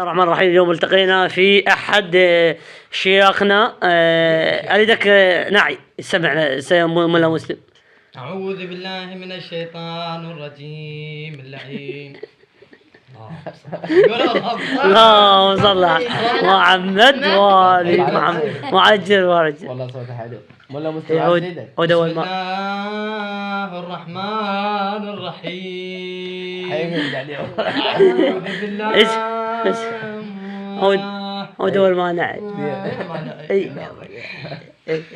الرحمن الرحيم. اليوم التقينا في أحد شيوخنا. أريدك نعي سمعنا ملا مسلم. أعوذ بالله من الشيطان الرجيم اللعين. اللهم صل على محمد وآل محمد. معجل ورجل. والله صوته حلو. ملا مسلم عزيزك. بسم الله الرحمن الرحيم. أعوذ بالله. ايش عود اول ما نعي.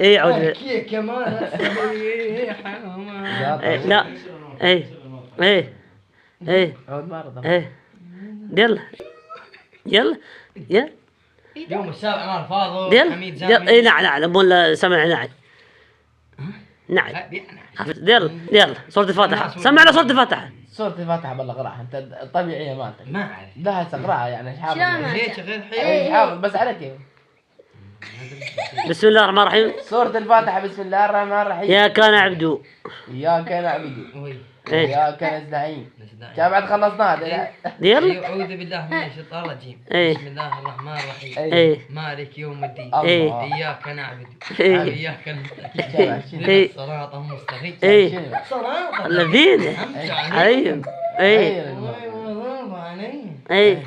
اي عود كمان لا اي عود مرة. يلا يوم السابع مال فاضل حميد زامي. يلا اي نعم ولا سمع نعم يلا سورة الفاتحة. سمعنا سورة الفاتحة. سورة الفاتحة بالله اقراها انت الطبيعية مالتك. ما اعرف. لا هسه اقراها يعني ايش حافظ. ليش غير ايش حافظ بس على كيف. بسم الله الرحمن الرحيم. سورة الفاتحة. بسم الله الرحمن الرحيم. يا كان عبدو. إياك نعبد إيه. وإياك نستعين. كان بعد خلصناه. يلا. أعوذ بالله من الشيطان الرجيم. إيه. بسم الله الرحمن الرحيم. إيه. مالك يوم الدين. إيه. إياك نعبد إيه. وإياك نستعين. إيه. الصراط المستقيم. إيه. صراط الذين عليهم. إيه. إيه.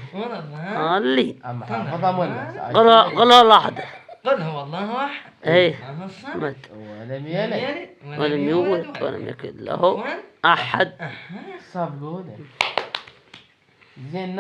اللي أما حافظها ملا. قل الله أحد. قل هو الله أحد. إيه. الصمد. ولم يلد ولم يولد ولم يكن له أحد. صاب قوله. زين.